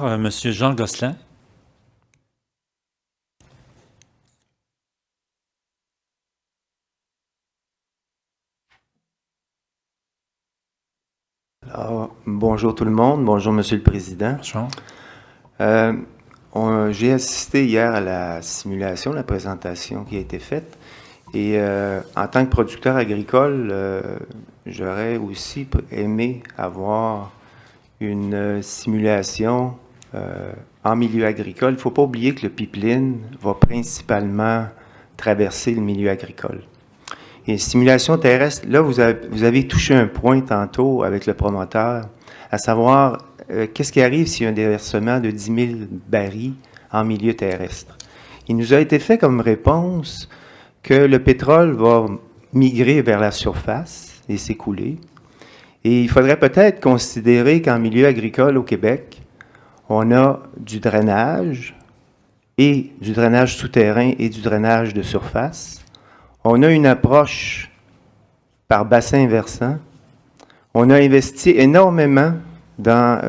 Monsieur Jean Gosselin. Alors, bonjour tout le monde, bonjour Monsieur le Président. Bonjour. J'ai assisté hier à la simulation, la présentation qui a été faite. Et en tant que producteur agricole, j'aurais aussi aimé avoir une simulation en milieu agricole. Il ne faut pas oublier que le pipeline va principalement traverser le milieu agricole. Et simulation terrestre, là, vous avez touché un point tantôt avec le promoteur, à savoir qu'est-ce qui arrive s'il y a un déversement de 10 000 barils en milieu terrestre. Il nous a été fait comme réponse que le pétrole va migrer vers la surface et s'écouler. Et il faudrait peut-être considérer qu'en milieu agricole au Québec, on a du drainage souterrain et du drainage de surface. On a une approche par bassin versant. On a investi énormément dans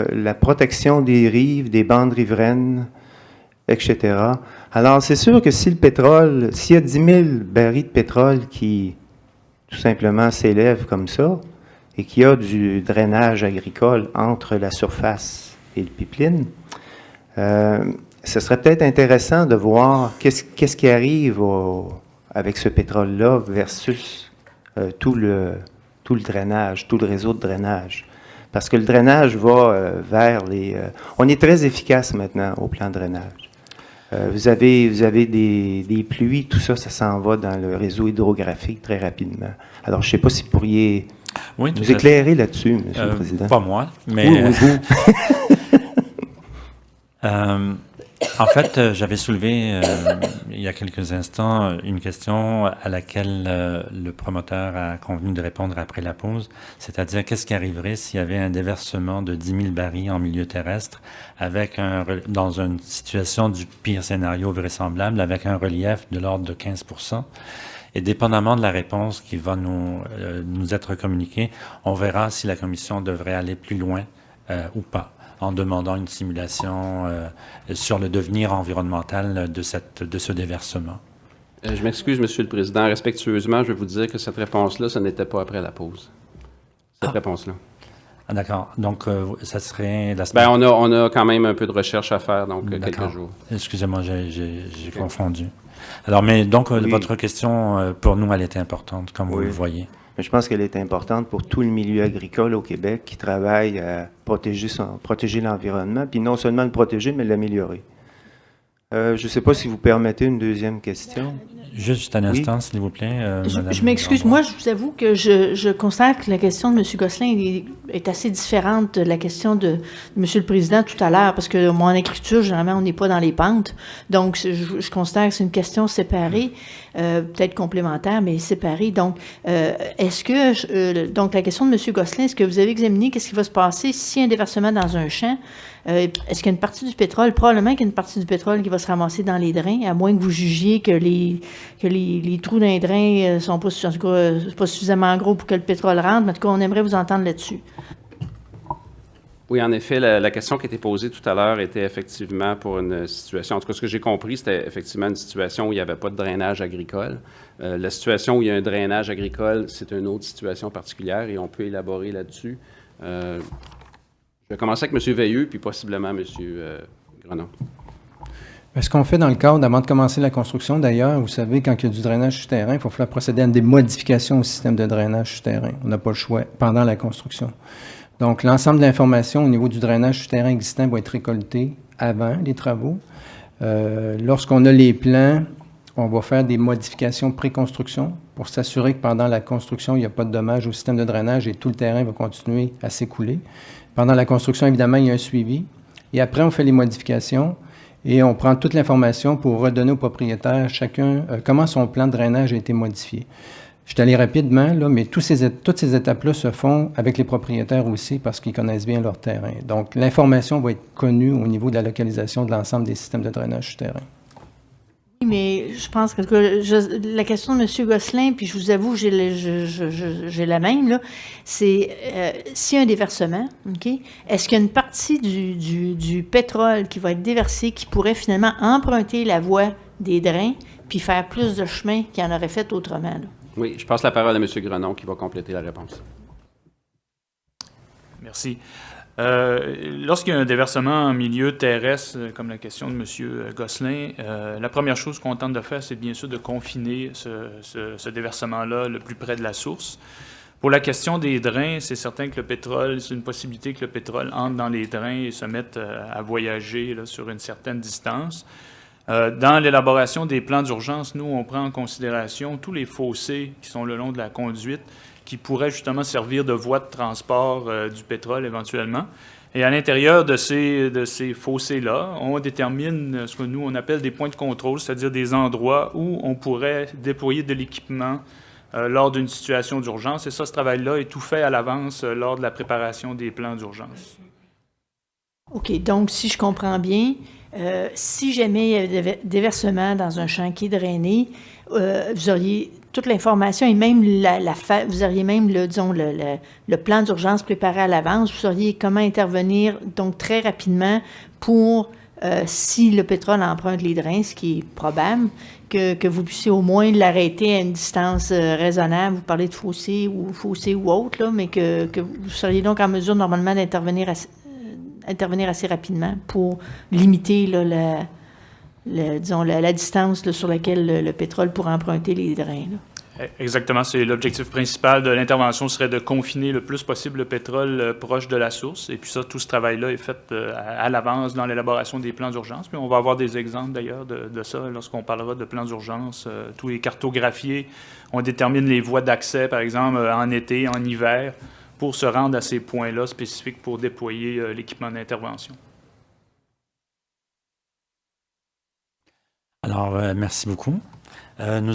la protection des rives, des bandes riveraines, etc. Alors, c'est sûr que si le pétrole, s'il y a 10 000 barils de pétrole qui, tout simplement, s'élèvent comme ça, et qu'il y a du drainage agricole entre la surface et le pipeline, ce serait peut-être intéressant de voir qu'est-ce qui arrive avec ce pétrole-là versus tout le drainage, tout le réseau de drainage. Parce que le drainage va vers les... on est très efficace maintenant au plan de drainage. Vous avez des pluies, tout ça, ça s'en va dans le réseau hydrographique très rapidement. Alors, je ne sais pas si vous pourriez nous éclairer là-dessus, M. le Président. Pas moi, mais... Oui, vous. En fait, j'avais soulevé il y a quelques instants une question à laquelle le promoteur a convenu de répondre après la pause, c'est-à-dire qu'est-ce qui arriverait s'il y avait un déversement de 10 000 barils en milieu terrestre dans une situation du pire scénario vraisemblable avec un relief de l'ordre de 15 %. Et dépendamment de la réponse qui va nous être communiquée, on verra si la Commission devrait aller plus loin ou pas, en demandant une simulation sur le devenir environnemental de ce déversement. Je m'excuse, Monsieur le Président. Respectueusement, je vais vous dire que cette réponse-là, ce n'était pas après la pause. Cette réponse-là. Ah, d'accord. Donc, ça serait la semaine... On a quand même un peu de recherche à faire, donc quelques jours. Excusez-moi, j'ai confondu. Alors, mais donc, oui. Votre question, pour nous, elle était importante, comme vous le voyez. Mais je pense qu'elle est importante pour tout le milieu agricole au Québec qui travaille à protéger l'environnement, puis non seulement le protéger, mais l'améliorer. Je ne sais pas si vous permettez une deuxième question. Juste un instant, s'il vous plaît. Je m'excuse. Moi, je vous avoue que je constate que la question de M. Gosselin est assez différente de la question de M. le Président tout à l'heure, parce que moi, en écriture, généralement, on n'est pas dans les pentes. Donc, je constate que c'est une question séparée, peut-être complémentaire, mais séparée. Donc, est-ce que... donc, la question de M. Gosselin, est-ce que vous avez examiné qu'est-ce qui va se passer si un déversement dans un champ? Est-ce qu'il y a une partie du pétrole? Probablement qu'il y a une partie du pétrole qui va se ramasser dans les drains, à moins que vous jugiez que les trous d'un drain sont pas, en tout cas, pas suffisamment gros pour que le pétrole rentre. Mais en tout cas, on aimerait vous entendre là-dessus. Oui, en effet, la question qui a été posée tout à l'heure était effectivement pour une situation... En tout cas, ce que j'ai compris, c'était effectivement une situation où il n'y avait pas de drainage agricole. La situation où il y a un drainage agricole, c'est une autre situation particulière et on peut élaborer là-dessus. Je vais commencer avec M. Veilleux, puis possiblement M. Grenon. Ce qu'on fait dans le cadre, avant de commencer la construction, d'ailleurs, vous savez, quand il y a du drainage souterrain, il faut falloir procéder à des modifications au système de drainage souterrain. On n'a pas le choix pendant la construction. Donc, l'ensemble de l'information au niveau du drainage souterrain existant va être récolté avant les travaux. Lorsqu'on a les plans, on va faire des modifications pré-construction pour s'assurer que pendant la construction, il n'y a pas de dommages au système de drainage et tout le terrain va continuer à s'écouler. Pendant la construction, évidemment, il y a un suivi. Et après, on fait les modifications et on prend toute l'information pour redonner aux propriétaires chacun comment son plan de drainage a été modifié. Je suis allé rapidement, là, mais toutes ces étapes-là se font avec les propriétaires aussi parce qu'ils connaissent bien leur terrain. Donc, l'information va être connue au niveau de la localisation de l'ensemble des systèmes de drainage souterrain. Oui, mais je pense que la question de M. Gosselin, puis je vous avoue, j'ai la même, là, c'est s'il y a un déversement, OK, est-ce qu'il y a une partie du pétrole qui va être déversé qui pourrait finalement emprunter la voie des drains puis faire plus de chemin qu'il en aurait fait autrement, là? Oui, je passe la parole à M. Grenon qui va compléter la réponse. Merci. Lorsqu'il y a un déversement en milieu terrestre, comme la question de M. Gosselin, la première chose qu'on tente de faire, c'est bien sûr de confiner ce déversement-là le plus près de la source. Pour la question des drains, c'est certain que le pétrole, c'est une possibilité que le pétrole entre dans les drains et se mette à voyager là, sur une certaine distance. Dans l'élaboration des plans d'urgence, nous, on prend en considération tous les fossés qui sont le long de la conduite qui pourraient justement servir de voie de transport du pétrole éventuellement. Et à l'intérieur de ces fossés-là, on détermine ce que nous, on appelle des points de contrôle, c'est-à-dire des endroits où on pourrait déployer de l'équipement lors d'une situation d'urgence. Et ça, ce travail-là est tout fait à l'avance lors de la préparation des plans d'urgence. OK, donc si je comprends bien, si jamais il y avait déversement dans un chantier drainé, vous auriez toute l'information et même vous auriez même le plan d'urgence préparé à l'avance. Vous sauriez comment intervenir donc très rapidement pour, si le pétrole emprunte les drains, ce qui est probable, que vous puissiez au moins l'arrêter à une distance raisonnable. Vous parlez de fossé ou autre, là, mais que vous seriez donc en mesure normalement d'intervenir assez rapidement pour limiter là, la distance là, sur laquelle le pétrole pourrait emprunter les drains. Là. Exactement, c'est l'objectif principal de l'intervention serait de confiner le plus possible le pétrole proche de la source. Et puis ça, tout ce travail-là est fait à l'avance dans l'élaboration des plans d'urgence. Puis on va avoir des exemples d'ailleurs de ça lorsqu'on parlera de plans d'urgence. Tous les cartographiés, on détermine les voies d'accès, par exemple, en été, en hiver, pour se rendre à ces points-là spécifiques pour déployer l'équipement d'intervention. Alors, merci beaucoup. Nous